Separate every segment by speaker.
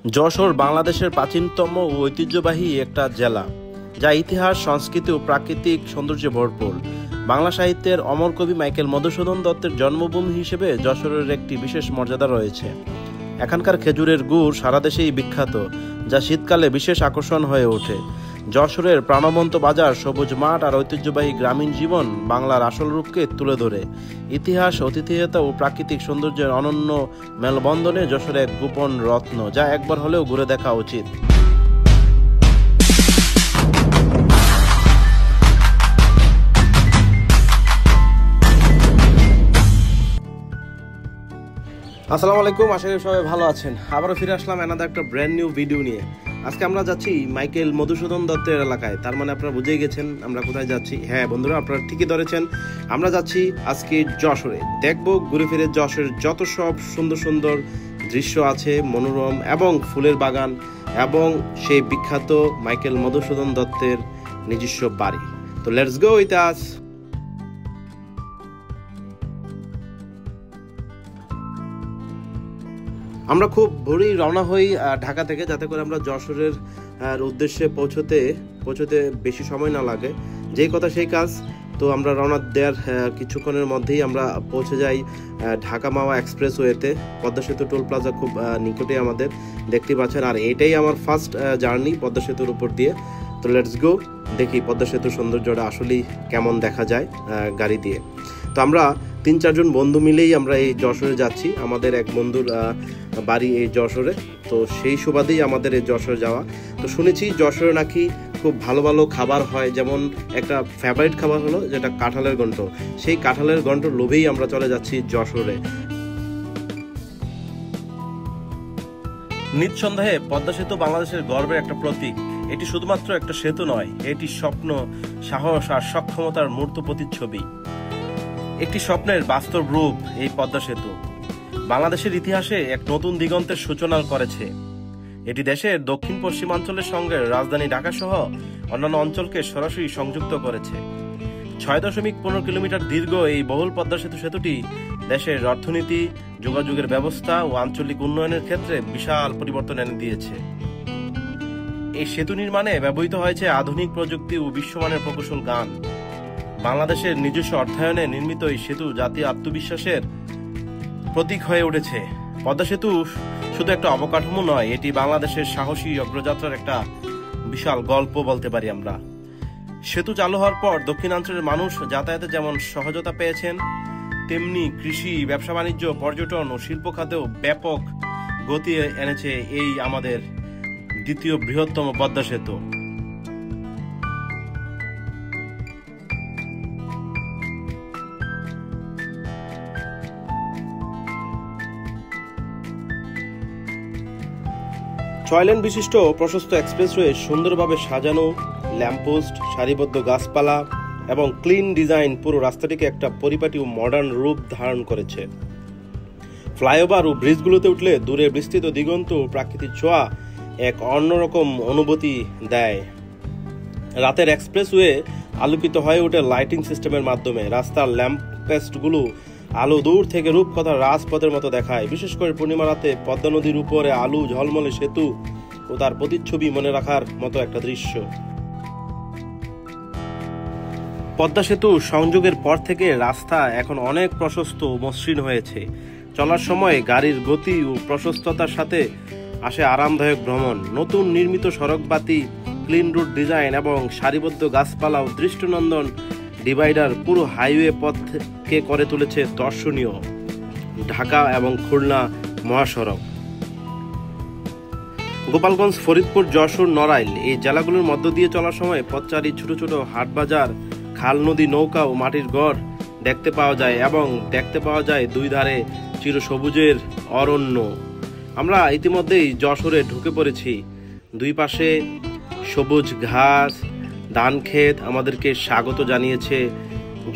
Speaker 1: যশোর বাংলাদেশের প্রাচীনতম ও ঐতিহ্যবাহী একটা জেলা, যা ইতিহাস, সংস্কৃতি ও প্রাকৃতিক সৌন্দর্যে ভরপুর। বাংলা সাহিত্যের অমর কবি মাইকেল মধুসূদন দত্তের জন্মভূমি হিসেবে যশোরের একটি বিশেষ মর্যাদা রয়েছে। এখানকার খেজুরের গুড় সারা দেশেই বিখ্যাত, যা শীতকালে বিশেষ আকর্ষণ হয়ে ওঠে। যশোরের প্রাণবন্ত বাজার, সবুজ মাঠ আর ঐতিহ্যবাহী গ্রামীণ জীবন বাংলার আসল রূপকে তুলে ধরে। ইতিহাস, অতিথিয়তা ও প্রাকৃতিক সৌন্দর্যের অনন্য মেলবন্ধনে যশোর এক গোপন রত্ন, যা একবার হলেও ঘুরে দেখা উচিত। আসসালামু আলাইকুম, আশা করি সবাই ভালো আছেন। আবারও ফিরে আসলাম এনাদের একটা ব্র্যান্ড নিউ ভিডিও নিয়ে। আজকে আমরা যাচ্ছি মাইকেল মধুসূদন দত্তের এলাকায়। তার মানে আপনারা বুঝেই গেছেন আমরা কোথায় যাচ্ছি। হ্যাঁ বন্ধুরা, আপনারা ঠিকই ধরেছেন, আমরা যাচ্ছি আজকে যশোরে। দেখবো ঘুরে ফিরে যশোরের যত সব সুন্দর সুন্দর দৃশ্য আছে, মনোরম এবং ফুলের বাগান, এবং সেই বিখ্যাত মাইকেল মধুসূদন দত্তের নিজস্ব বাড়ি। তো লেটস গো উইথ আস। আমরা খুব ভোরেই রওনা হই ঢাকা থেকে, যাতে করে আমরা যশোরের উদ্দেশ্যে পৌঁছতে বেশি সময় না লাগে। যেই কথা সেই কাজ। তো আমরা রওনা দেওয়ার কিছুক্ষণের মধ্যেই আমরা পৌঁছে যাই ঢাকা মাওয়া এক্সপ্রেসওয়েতে। পদ্মা সেতু টোল প্লাজা খুব নিকটে আমাদের, দেখতে পাচ্ছেন। আর এটাই আমার ফার্স্ট জার্নি পদ্মা সেতুর উপর দিয়ে। তো লেটস গো, দেখি পদ্মা সেতুর সৌন্দর্যটা আসলেই কেমন দেখা যায় গাড়ি দিয়ে। তো আমরা 3-4 জন বন্ধু মিলেই আমরা এই যশোরে যাচ্ছি। আমাদের এক বন্ধুর বাড়ি এই যশোরে, তো সেই সুবাদেই আমাদের এই যশোরে যাওয়া। তো শুনেছি যশোরে নাকি খুব ভালো ভালো খাবার হয়, যেমন একটা ফেভারিট খাবার হলো যেটা কাঁঠালের ঘন্ট। সেই কাঁঠালের ঘন্টর লোভেই আমরা চলে যাচ্ছি যশোরে। নিঃসন্দেহে পদ্মা সেতু বাংলাদেশের গর্বের একটা প্রতীক। এটি শুধুমাত্র একটা সেতু নয়, এটি স্বপ্ন, সাহস আর সক্ষমতার মূর্ত প্রতিচ্ছবি। একটি স্বপ্নের বাস্তব রূপ এই পদ্মা সেতু বাংলাদেশের ইতিহাসে এক নতুন দিগন্তের সূচনা করেছে। এটি দেশের দক্ষিণ পশ্চিমাঞ্চলের সঙ্গে রাজধানী ঢাকা সহ অন্যান্য অঞ্চলকে সরাসরি সংযুক্ত করেছে। 6.15 কিলোমিটার দীর্ঘ এই বহুল পদ্মা সেতুটি দেশের অর্থনীতি, যোগাযোগের ব্যবস্থা ও আঞ্চলিক উন্নয়নের ক্ষেত্রে বিশাল পরিবর্তন এনে দিয়েছে। এই সেতু নির্মাণে ব্যবহৃত হয়েছে আধুনিক প্রযুক্তি ও বিশ্বমানের প্রকৌশল জ্ঞান। বাংলাদেশের নিজস্ব অর্থায়নে নির্মিত এই সেতু জাতীয় আত্মবিশ্বাসের প্রতীক হয়ে উঠেছে। পদ্মা সেতু শুধু একটা অবকাঠামো নয়, এটি বাংলাদেশের সাহসী অগ্রযাত্রার একটা বিশাল গল্প বলতে পারি আমরা। সেতু চালু হওয়ার পর দক্ষিণাঞ্চলের মানুষ যাতায়াতে যেমন সহজতা পেয়েছেন, তেমনি কৃষি, ব্যবসা বাণিজ্য, পর্যটন ও শিল্প খাতেও ব্যাপক গতি এনেছে এই আমাদের দ্বিতীয় বৃহত্তম পদ্মা সেতু। ছয় লেন বিশিষ্ট প্রশস্ত এক্সপ্রেসওয়ে সুন্দরভাবে সাজানো, ল্যাম্পপোস্ট, সারিবদ্ধ গাছপালা এবং ক্লিন ডিজাইন পুরো রাস্তাটিকে একটা পরিপাটি ও মডার্ন রূপ ধারণ করেছে। ফ্লাইওভার ও ব্রিজগুলোতে উঠলে দূরে বিস্তৃত দিগন্ত ও প্রাকৃতিক ছোঁয়া এক অন্যরকম অনুভূতি দেয়। রাতের এক্সপ্রেসওয়ে আলোকিত হয়ে ওঠে লাইটিং সিস্টেমের মাধ্যমে। রাস্তার ল্যাম্পপোস্টগুলো আলো দূর থেকে রূপকথার রাজপথের মতো দেখায়। বিশেষ করে পূর্ণিমা রাতে পদ্মা নদীর উপরে আলো ঝলমলে সেতু ও তার প্রতিচ্ছবি মনে রাখার মতো একটা দৃশ্য। পদ্মা সেতু সংযোগের পর থেকে রাস্তা এখন অনেক প্রশস্ত ও মসৃণ হয়েছে। চলার সময় গাড়ির গতি ও প্রশস্ততার সাথে আসে আরামদায়ক ভ্রমণ। নতুন নির্মিত সড়কবাতি, ক্লিন রুট ডিজাইন এবং সারিবদ্ধ গাছপালা ও দৃষ্টিনন্দন ডিভাইডার পুরো হাইওয়ে পথকে করে তুলেছে দর্শনীয়। ঢাকা এবং খুলনা মহাসড়ক, গোপালগঞ্জ, ফরিদপুর, যশোর, নড়াইল এই জেলাগুলোর মধ্য দিয়ে চলার সময় পথচারী ছোট ছোট হাট বাজার, খাল, নদী, নৌকা ও মাটির ঘর দেখতে পাওয়া যায়, এবং দেখতে পাওয়া যায় দুই ধারে চিরসবুজের অরণ্য। আমরা ইতিমধ্যেই যশোরে ঢুকে পড়েছি। দুই পাশে সবুজ ঘাস, ধান ক্ষেত আমাদেরকে স্বাগত জানিয়েছে।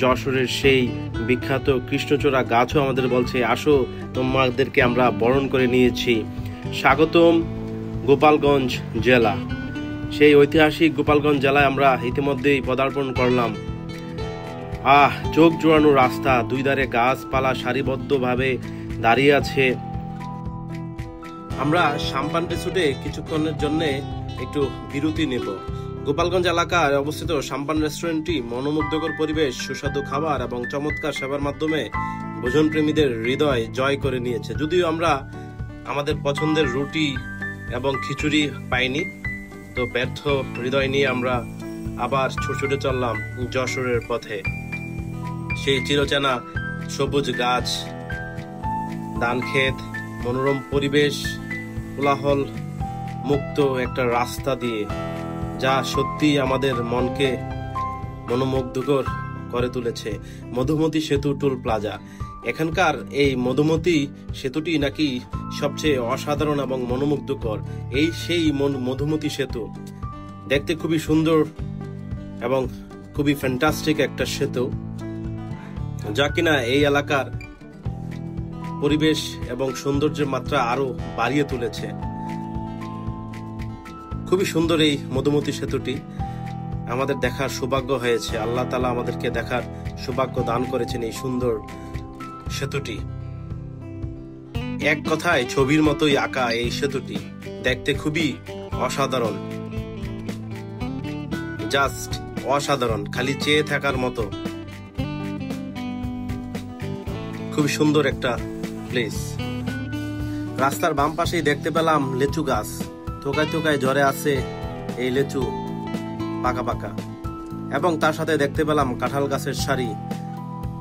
Speaker 1: যশোরের সেই বিখ্যাত কৃষ্ণচূড়া গাছও আমাদের বলছে, আসো তোমাদেরকে আমরা বরণ করে নিয়েছি, স্বাগতম গোপালগঞ্জ জেলা। সেই ঐতিহাসিক গোপালগঞ্জ জেলায় আমরা ইতিমধ্যেই পদার্পণ করলাম। চোখ জোড়ানো রাস্তা, দুই ধারে গাছপালা সারিবদ্ধভাবে দাঁড়িয়ে আছে। আমরা সাম্পান রিসোর্টে কিছুক্ষণের জন্য একটু বিরতি নেব। গোপালগঞ্জ এলাকায় অবস্থিত সাম্পান রেস্টুরেন্টটি মনোমুগ্ধকর পরিবেশ, সুস্বাদু খাবার এবং চমৎকার সেবার মাধ্যমে ভোজন প্রেমীদের হৃদয় জয় করে নিয়েছে। যদিও আমরা আমাদের পছন্দের রুটি এবং খিচুড়ি পাইনি, তো ব্যর্থ হৃদয় নিয়ে আমরা আবার ছুটে চললাম যশোরের পথে। সেই চিরচেনা সবুজ গাছ, ধান ক্ষেত, মনোরম পরিবেশ, কোলাহল মুক্ত একটা রাস্তা দিয়ে, যা সত্যি আমাদের মনকে মনোমুগ্ধকর করে তুলেছে। মধুমতি সেতু টুল প্লাজা, এখানকার এই মধুমতি সেতুটি নাকি সবচেয়ে অসাধারণ এবং মনোমুগ্ধকর। এই সেই মধুমতি সেতু, দেখতে খুবই সুন্দর এবং খুবই ফ্যান্টাস্টিক একটা সেতু, যা কিনা এই এলাকার পরিবেশ এবং সৌন্দর্যের মাত্রা আরো বাড়িয়ে তুলেছে। খুবই সুন্দর এই মধুমতি সেতুটি আমাদের দেখার সৌভাগ্য হয়েছে। আল্লাহ তাআলা আমাদেরকে দেখার সৌভাগ্য দান করেছেন এই সুন্দর সেতুটি। এক কথায় ছবির মতোই আঁকা এই সেতুটি, দেখতে খুবই অসাধারণ, জাস্ট অসাধারণ, খালি চেয়ে থাকার মতো। খুবই সুন্দর একটা প্লেস। রাস্তার বাম পাশেই দেখতে পেলাম লেচু গাছ, থোকায় থোকায় ঝরে আছে এই লেচু পাকা পাকা, এবং তার সাথে দেখতে পেলাম কাঁঠাল গাছের সারি।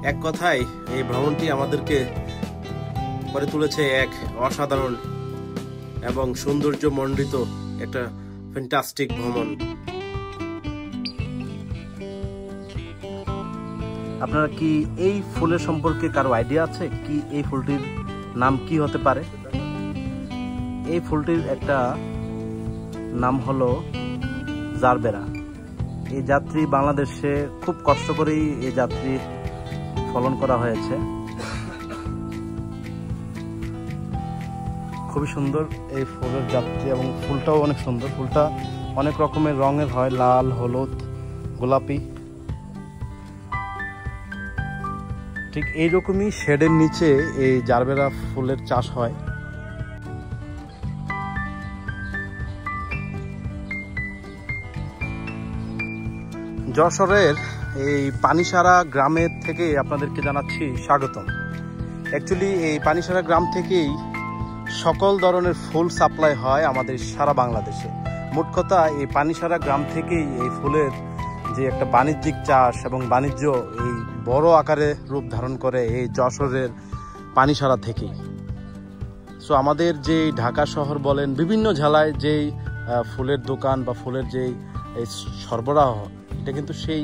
Speaker 1: এক কথায় এই ভ্রমণটি আমাদেরকে করে তুলেছে এক অসাধারণ এবং সৌন্দর্য মণ্ডিত একটা ফ্যান্টাস্টিক ভ্রমণ।
Speaker 2: আপনারা কি এই ফুলের সম্পর্কে কারো আইডিয়া আছে কি এই ফুলটির নাম কি হতে পারে? এই ফুলটির একটা নাম হলো জারবেরা। এই যাত্রী বাংলাদেশে খুব কষ্ট করেই এই যাত্রী ফলন করা হয়েছে। খুবই সুন্দর এই ফুলের যাত্রী এবং ফুলটাও অনেক সুন্দর। ফুলটা অনেক রকমের রঙের হয়, লাল, হলুদ, গোলাপি। ঠিক এইরকমই শেডের নিচে এই জারবেরা ফুলের চাষ হয়। যশোরের এই পানিসারা গ্রামের থেকে আপনাদেরকে জানাচ্ছি স্বাগতম। অ্যাকচুয়ালি এই পানিসারা গ্রাম থেকেই সকল ধরনের ফুল সাপ্লাই হয় আমাদের সারা বাংলাদেশে। মোট কথা এই পানিসারা গ্রাম থেকেই এই ফুলের যে একটা বাণিজ্যিক চাষ এবং বাণিজ্য এই বড় আকারে রূপ ধারণ করে এই যশোরের পানিসারা থেকেই। সো আমাদের যে ঢাকা শহর বলেন, বিভিন্ন জেলায় যেই ফুলের দোকান বা ফুলের যেই সরবরাহ, এটা কিন্তু সেই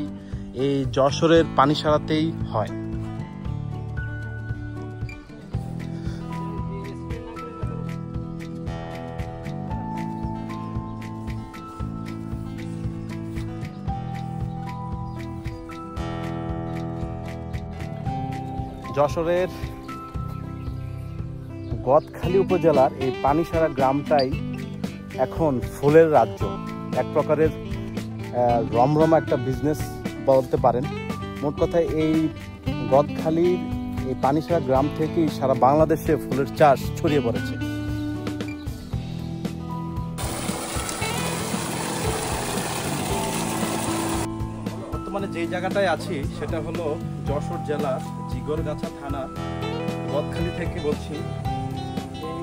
Speaker 2: এই যশোরের পানিসারাতেই হয়। যশোরের গদখালি উপজেলার এই পানিসারা গ্রামটাই এখন ফুলের রাজ্য। এক প্রকারের রমরমা একটা বিজনেস বলতে পারেন। মোট কথায় এই গদখালির এই পানিসারা গ্রাম থেকেই সারা বাংলাদেশে ফুলের চাষ ছড়িয়ে পড়েছে। বর্তমানে যেই জায়গাটায় আছি সেটা হলো যশোর জেলার জিগরগাছা থানার গদখালি থেকে বলছি। এই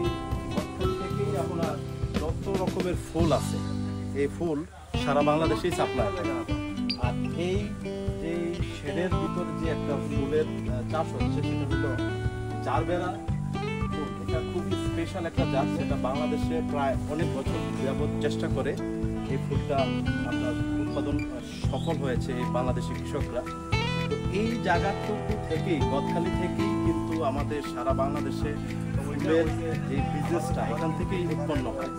Speaker 2: গদখালি থেকেই আপনার যত রকমের ফুল আছে, এই ফুল সারা বাংলাদেশেই সাপ্লাই হয়। আর এই যে শেডের ভিতর যে একটা ফুলের চাষ হচ্ছে সেটা হলো জারবেরা ফুল। এটা খুবই স্পেশাল একটা জাত, যেটা বাংলাদেশে প্রায় অনেক বছর যাবত চেষ্টা করে এই ফুলটা আপনার উৎপাদন সফল হয়েছে এই বাংলাদেশি কৃষকরা। তো এই জায়গাটুকু থেকেই, গদখালি থেকেই কিন্তু আমাদের সারা বাংলাদেশে ফুলের এই বিজনেসটা এখান থেকেই উৎপন্ন হয়।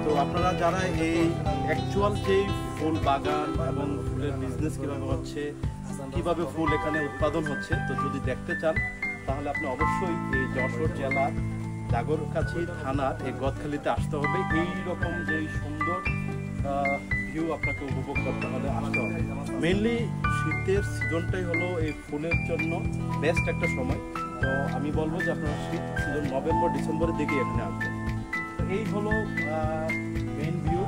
Speaker 2: তো আপনারা যারা এই অ্যাকচুয়াল যেই ফুল বাগান এবং ফুলের বিজনেস কিভাবে হচ্ছে, কিভাবে ফুল এখানে উৎপাদন হচ্ছে, তো যদি দেখতে চান তাহলে আপনি অবশ্যই এই যশোর জেলার জাগরকাছি থানার এই গদখালিতে আসতে হবে। এই রকম যে সুন্দর ভিউ আপনাকে উপভোগ করতে হলে আসতে হবে। মেনলি শীতের সিজনটাই হলো এই ফুলের জন্য বেস্ট একটা সময়। তো আমি বলবো যে আপনারা শীত সিজন নভেম্বর ডিসেম্বরের দিকে এখানে আসবেন। এই হলো মেইন ভিউ।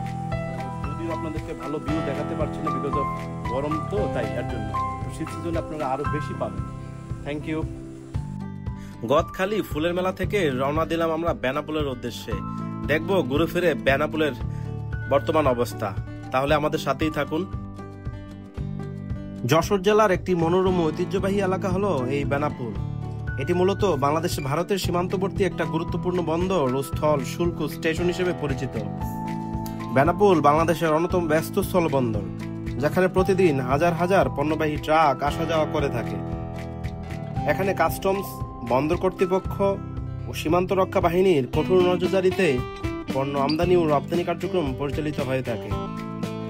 Speaker 2: যদিও আপনাদেরকে ভালো ভিউ দেখাতে পারছি না, বিকজ অফ গরম তো, তাই এর জন্য। তো শীত সিজনে আপনারা আরো বেশি পাবেন। Thank you.
Speaker 1: গদখালি ফুলের মেলা থেকে রওনা দিলাম আমরা বেনাপোলের উদ্দেশ্যে। দেখবো ঘুরে ফিরে বেনাপোলের বর্তমান অবস্থা। তাহলে আমাদের সাথেই থাকুন। যশোর জেলার একটি মনোরম ঐতিহ্যবাহী এলাকা হলো এই বেনাপোল। এটি মূলত বাংলাদেশ ভারতের সীমান্তবর্তী একটা গুরুত্বপূর্ণ বন্দর ও স্থল শুল্ক স্টেশন হিসেবে পরিচিত। বেনাপোল বাংলাদেশের অন্যতম ব্যস্ত স্থল বন্দর, যেখানে প্রতিদিন হাজার হাজার পণ্যবাহী ট্রাক আসা যাওয়া করে থাকে। এখানে কাস্টমস, বন্দর কর্তৃপক্ষ ও সীমান্ত রক্ষা বাহিনীর কঠোর নজরদারিতে পণ্য আমদানি ও রপ্তানি কার্যক্রম পরিচালিত হয়ে থাকে।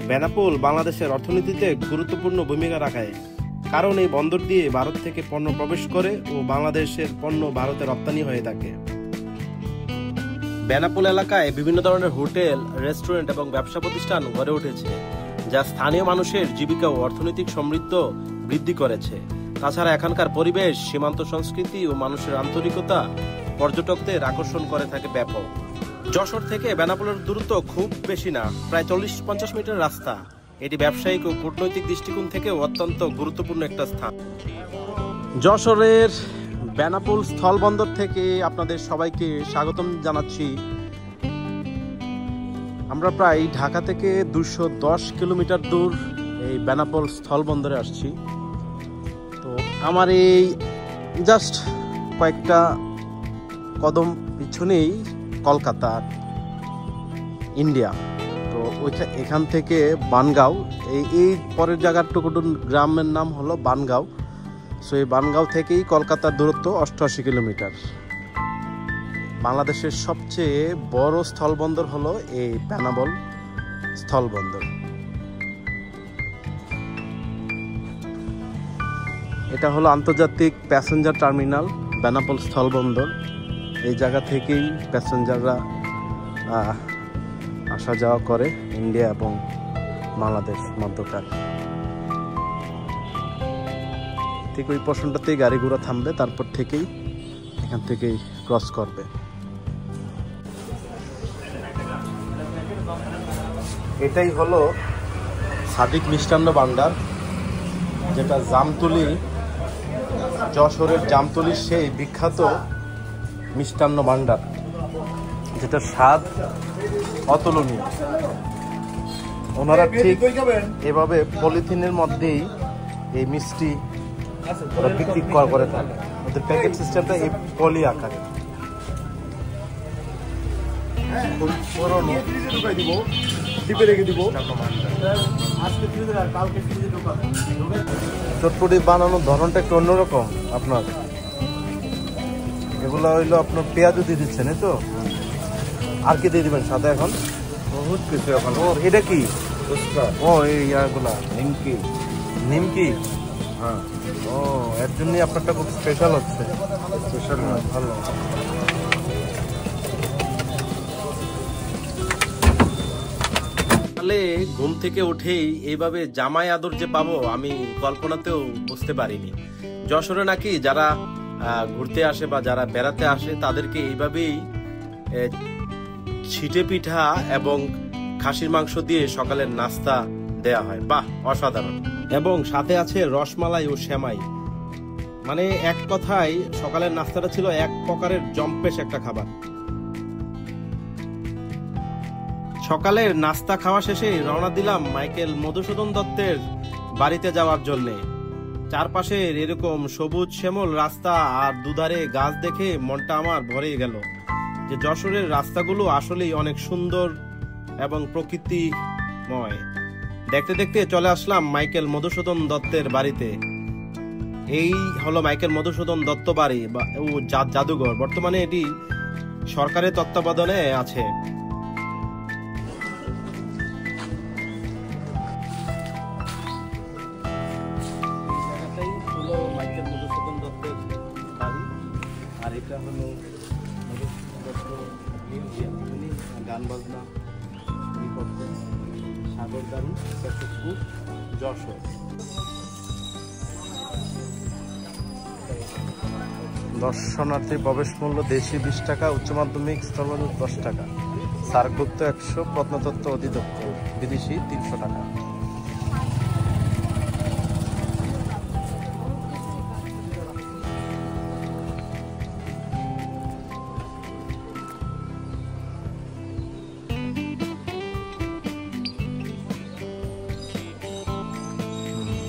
Speaker 1: বেনাপোল বাংলাদেশের অর্থনীতিতে গুরুত্বপূর্ণ ভূমিকা রাখে, কারণ এই বন্দর দিয়ে ভারত থেকে পণ্য প্রবেশ করে ও বাংলাদেশের পণ্য ভারতে রপ্তানি হয়ে থাকে। বেনাপোল এলাকায় বিভিন্ন ধরনের হোটেল, রেস্টুরেন্ট এবং ব্যবসা প্রতিষ্ঠান গড়ে উঠেছে, যা স্থানীয় মানুষের জীবিকা ও অর্থনৈতিক সমৃদ্ধ বৃদ্ধি করেছে। তাছাড়া এখানকার পরিবেশ, সীমান্ত সংস্কৃতি ও মানুষের আন্তরিকতা পর্যটকদের আকর্ষণ করে থাকে ব্যাপক। যশোর থেকে বেনাপোলের দূরত্ব খুব বেশি না, প্রায় 40-50 মিটার রাস্তা। এটি ব্যবসায়িক ও কূটনৈতিক দৃষ্টিকোণ থেকে অত্যন্ত গুরুত্বপূর্ণ একটা স্থান। যশোরের বেনাপোল স্থলবন্দর থেকে আপনাদের সবাইকে স্বাগতম জানাচ্ছি। আমরা প্রায় ঢাকা থেকে 210 কিলোমিটার দূর এই বেনাপোল স্থলবন্দরে আসছি। তো আমার এই জাস্ট কয়েকটা কদম পিছনেই কলকাতা, ইন্ডিয়া। তো এখান থেকে বানগাঁও, এই পরের জায়গাটুকু গ্রামের নাম হলো বানগাঁও। সো এই বানগাঁও থেকেই কলকাতার দূরত্ব 88 কিলোমিটার। বাংলাদেশের সবচেয়ে বড় স্থলবন্দর হলো এই বেনাপোল স্থলবন্দর। এটা হলো আন্তর্জাতিক প্যাসেঞ্জার টার্মিনাল বেনাপোল স্থলবন্দর। এই জায়গা থেকেই প্যাসেঞ্জাররা আসা যাওয়া করে ইন্ডিয়া এবং বাংলাদেশ মধ্যকার। ঠিক ওই পোর্শনটাতেই গাড়ি ঘোড়া থামবে, তারপর থেকেই এখান থেকেই ক্রস করবে। এটাই হলো সাদিক মিষ্টান্ন ভান্ডার, যেটা জামতলী, যশোরের জামতলীর সেই বিখ্যাত মিষ্টান্ন ভান্ডার, যেটা স্বাদ অতুলনীয়। ওনারা ঠিক এভাবে পলিথিনের মধ্যেই এই মিষ্টি ওরা বিক্রি করে থাকে। ওদের প্যাকেট সিস্টেমটা এই পলি আকারে। চটপটি বানানোর ধরনটা একটু অন্যরকম আপনার। এগুলো হইলো আপনার পেঁয়াজও দিয়ে দিচ্ছেন, এই তো? আর কি দিয়ে দিবেন সাথে এখন? বহুত কিছু এখন। এটা কি? ও এই ইয়াগুলা নিমকি। নিমকি? হ্যাঁ। ও, এর জন্যই আপনারটা খুব স্পেশাল হচ্ছে। স্পেশাল, ভালো। তাহলে ঘুম থেকে উঠেই এইভাবে জামাই আদর যে পাবো আমি কল্পনাতেও বুঝতে পারিনি। যশোরে নাকি যারা ঘুরতে আসে বা যারা বেড়াতে আসে তাদেরকে এইভাবেই ছিটে পিঠা এবং খাসির মাংস দিয়ে সকালের নাস্তা দেয়া হয়। বাহ, অসাধারণ। এবং সাথে আছে রসমালাই ও সেমাই। মানে এক কথায় সকালের নাস্তাটা ছিল এক প্রকারের জম্পেশ একটা খাবার। সকালের নাস্তা খাওয়া শেষে রওনা দিলাম মাইকেল মধুসূদন দত্তের বাড়িতে যাওয়ার জন্যে। চারপাশের এরকম সবুজ শ্যামল রাস্তা আর দুধারে গাছ দেখে মনটা আমার ভরে গেল, যে যশোরের রাস্তাগুলো আসলেই অনেক সুন্দর এবং প্রকৃতিময়। দেখতে দেখতে চলে আসলাম মাইকেল মধুসূদন দত্তের বাড়িতে। এই হলো মাইকেল মধুসূদন দত্ত বাড়ি বা জাদুঘর। বর্তমানে এটি সরকারের তত্ত্বাবধানে আছে। মাইকেল মধুসূদন দত্তের বাড়ি, আর এটা হলো গান বাজনা সাগরদারু, যশোর। দর্শনার্থী প্রবেশ মূল্য দেশি 20 টাকা, উচ্চ মাধ্যমিক স্থলবন্দর 10 টাকা।
Speaker 2: সার্কভুক্ত 100, প্রত্নতত্ত্ব অধিদপ্তর, বিদেশি 300 টাকা।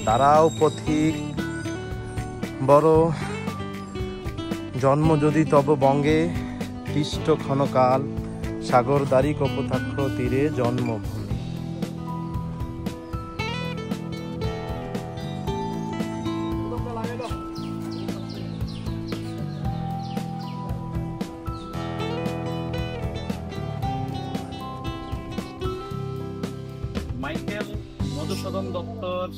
Speaker 2: দাঁড়াও পথিক, বড় জন্ম যদি তব বঙ্গে, তিষ্ট ক্ষণকাল, সাগরদারি কপোতাক্ষ তীরে জন্মভূমি।
Speaker 3: মাইকেল মধুসূদন দত্তর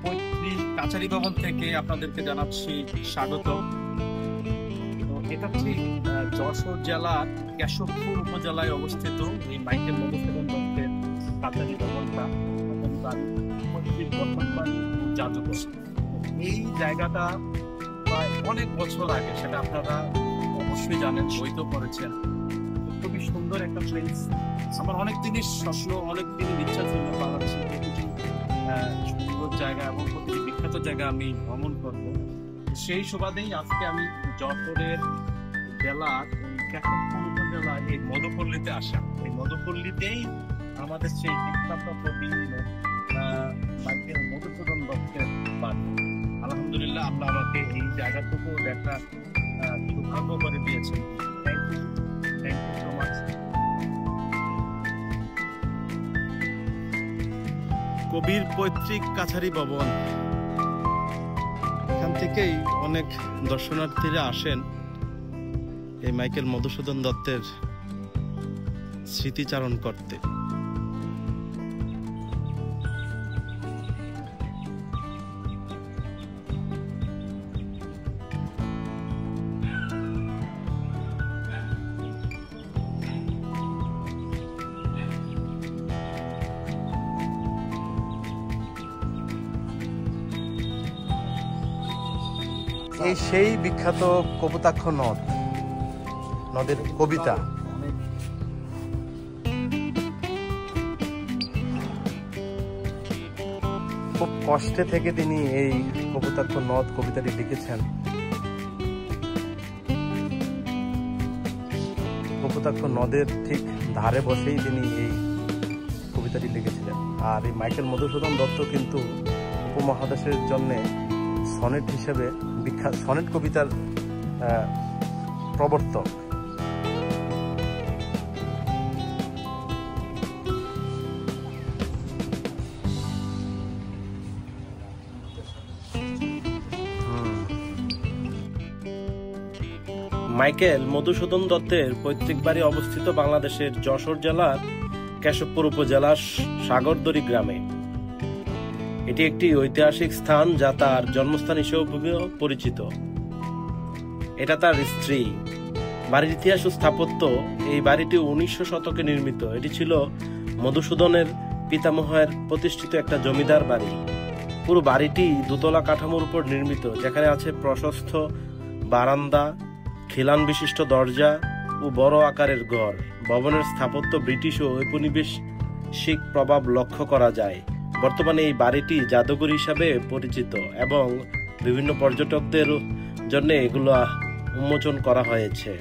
Speaker 3: পৈতৃক কাছারি ভবন থেকে আপনাদেরকে জানাচ্ছি স্বাগত। তো এটা ঠিক যশোর জেলার কেশবপুর উপজেলায় অবস্থিত এই মাইকেল মধুসূদন দত্তের কাছারি ভবনটা, পৈতৃক বর্তমান জাদুঘর। এই জায়গাটা প্রায় অনেক বছর আগে, সেটা আপনারা অবশ্যই জানেন, বইতেও পড়েছেন। খুবই সুন্দর একটা প্লেস। আমার অনেক দিনের স্বপ্ন, অনেক দিনের ইচ্ছা ছিল বাংলাদেশের প্রতিটি সুন্দর জায়গা এবং প্রতিটি বিখ্যাত জায়গা আমি ভ্রমণ করব। সেই সুবাদেই আজকে আমি যশোরের জেলার কেশবপুর উপজেলার এই মধুপল্লীতে আসা। এই মধুপল্লীতেই আমাদের সেই বিখ্যাত কবি মাইকেল মধুসূদন দত্তের বাড়ি। আলহামদুলিল্লাহ, আল্লাহ আমাকে এই জায়গাটুকু দেখা সৌভাগ্য করে দিয়েছেন। Thank you so much.
Speaker 2: কবির পৈতৃক কাছারি ভবন, এখান থেকেই অনেক দর্শনার্থীরা আসেন এই মাইকেল মধুসূদন দত্তের স্মৃতিচারণ করতে। এই সেই বিখ্যাত কপোতাক্ষ নদের কবিতা। খুব কষ্টে থেকে তিনি এই কপোতাক্ষ নদ কবিতাটি লিখেছেন। কপোতাক্ষ নদের ঠিক ধারে বসেই তিনি এই কবিতাটি লিখেছিলেন। আর এই মাইকেল মধুসূদন দত্ত কিন্তু উপমহাদেশের জন্যে সনেট হিসেবে বিখ্যাত, সনেট কবিতার প্রবর্তক।
Speaker 1: মাইকেল মধুসূদন দত্তের পৈতৃক বাড়ি অবস্থিত বাংলাদেশের যশোর জেলার কেশবপুর উপজেলার সাগরদড়ি গ্রামে। এটি একটি ঐতিহাসিক স্থান যা তার জন্মস্থান হিসেবেও পরিচিত। এটা তার স্ত্রী। বাড়ির ইতিহাস ও স্থাপত্য। এই বাড়িটি 1900 শতকে নির্মিত। এটি ছিল মধুসূদনের পিতামহের প্রতিষ্ঠিত একটা জমিদার বাড়ি। পুরো বাড়িটি দোতলা কাঠামোর উপর নির্মিত, যেখানে আছে প্রশস্ত বারান্দা, খিলান বিশিষ্ট দরজা ও বড় আকারের ঘর। ভবনের স্থাপত্য ব্রিটিশ ও ঔপনিবেশিক প্রভাব লক্ষ্য করা যায়। বর্তমানে এই বাড়িটি জাদুঘর হিসাবে পরিচিত এবং বিভিন্ন পর্যটকদের জন্য এগুলো উন্মোচন করা হয়েছে।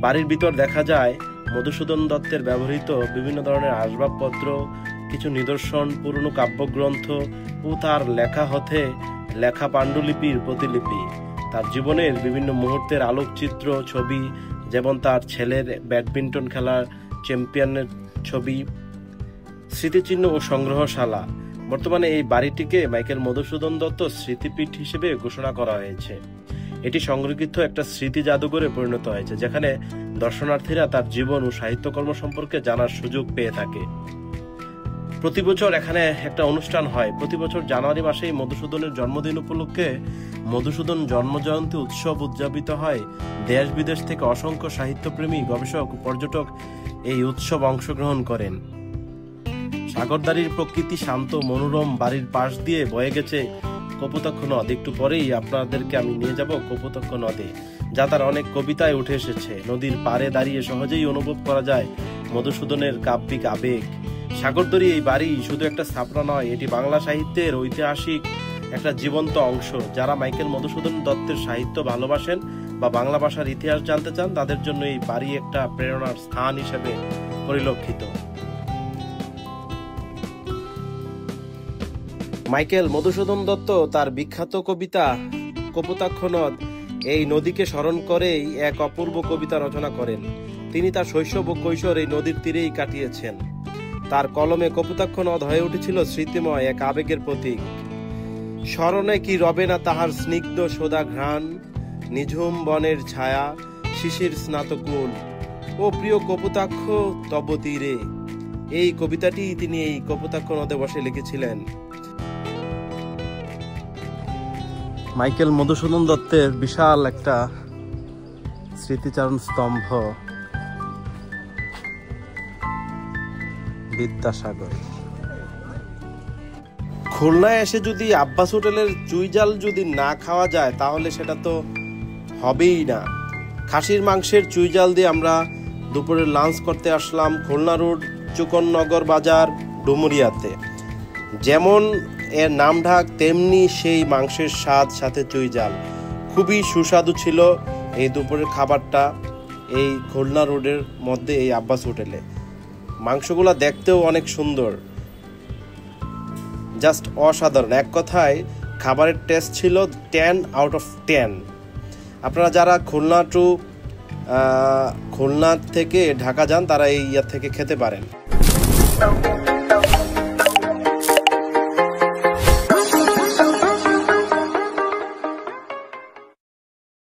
Speaker 1: বাড়ির ভিতর দেখা যায় মধুসূদন দত্তের ব্যবহৃত বিভিন্ন ধরনের আসবাবপত্র, কিছু নিদর্শন, পুরনো কাব্যগ্রন্থ ও তার লেখা হতে লেখা পাণ্ডুলিপির প্রতিলিপি। তার জীবনের বিভিন্ন মুহূর্তের আলোকচিত্র, ছবি, যেমন তার ছেলের ব্যাডমিন্টন খেলার চ্যাম্পিয়নের ছবি, স্মৃতিচিহ্ন ও সংগ্রহশালা। বর্তমানে এই বাড়িটিকে মাইকেল মধুসূদন দত্ত স্মৃতিপীঠ হিসেবে ঘোষণা করা হয়েছে। এটি সংরক্ষিত একটা স্মৃতি জাদুঘরে পরিণত হয়েছে, যেখানে দর্শনার্থীরা তার জীবন ও সাহিত্যকর্ম সম্পর্কে জানার সুযোগ পেয়ে থাকে। প্রতি বছর এখানে একটা অনুষ্ঠান হয়। প্রতি বছর জানুয়ারি মাসেই মধুসূদনের জন্মদিন উপলক্ষে মধুসূদন জন্মজয়ন্তী উৎসব উদযাপিত হয়। দেশ বিদেশ থেকে অসংখ্য সাহিত্যপ্রেমী, গবেষক ও পর্যটক এই উৎসব অংশগ্রহণ করেন। সাগরদাড়ির প্রকৃতি শান্ত, মনোরম। বাড়ির পাশ দিয়ে বয়ে গেছে কপোতাক্ষ নদ। একটু পরেই আপনাদেরকে আমি নিয়ে যাব কপোতাক্ষ নদে, যা তার অনেক কবিতায় উঠে এসেছে। নদীর পাড়ে দাঁড়িয়ে সহজেই অনুভব করা যায় মধুসূদনের কাব্যিক আবেগ। সাগরদড়ি এই বাড়ি শুধু একটা স্থাপনা নয়, এটি বাংলা সাহিত্যের ঐতিহাসিক একটা জীবন্ত অংশ। যারা মাইকেল মধুসূদন দত্তের সাহিত্য ভালোবাসেন বা বাংলা ভাষার ইতিহাস জানতে চান, তাদের জন্য এই বাড়ি একটা প্রেরণার স্থান হিসেবে পরিলক্ষিত। মাইকেল মধুসূদন দত্ত তার বিখ্যাত কবিতা কপোতাক্ষ নদ এই নদীকে স্মরণ করেই এক অপূর্ব কবিতা রচনা করেন। তিনি তার শৈশব ও কৈশোর এই নদীর তীরেই কাটিয়েছেন। তার কলমে কপোতাক্ষ নদ হয়ে উঠেছিল স্মৃতিময় এক আবেগের প্রতীক। স্মরণে কি রবে না তাহার স্নিগ্ধ সোদা ঘ্রাণ, নিঝুম বনের ছায়া, শিশির স্নাতকুল, ও প্রিয় কপোতাক্ষ তব তীরে। এই কবিতাটি তিনি এই কপোতাক্ষ নদে বসে লিখেছিলেন। মাইকেল মধুসূদন দত্তের বিশাল একটা স্মৃতিচারণ স্তম্ভ বিদ্যাসাগর। খুলনায় এসে যদি আব্বাস হোটেলের চুইঝাল যদি না খাওয়া যায় তাহলে সেটা তো হবেই না। খাসির মাংসের চুইঝাল দিয়ে আমরা দুপুরে লাঞ্চ করতে আসলাম খুলনা রোড চুকননগর বাজার ডুমুরিয়াতে। যেমন এর নামঢাক তেমনি সেই মাংসের স্বাদ, সাথে চুইঝাল। খুবই সুস্বাদু ছিল এই দুপুরের খাবারটা এই খুলনা রোডের মধ্যে এই আব্বাস হোটেলে। মাংসগুলো দেখতেও অনেক সুন্দর, জাস্ট অসাধারণ। এক কথায় খাবারের টেস্ট ছিল 10 out of 10। আপনারা যারা খুলনা থেকে ঢাকা যান তারা এই থেকে খেতে পারেন।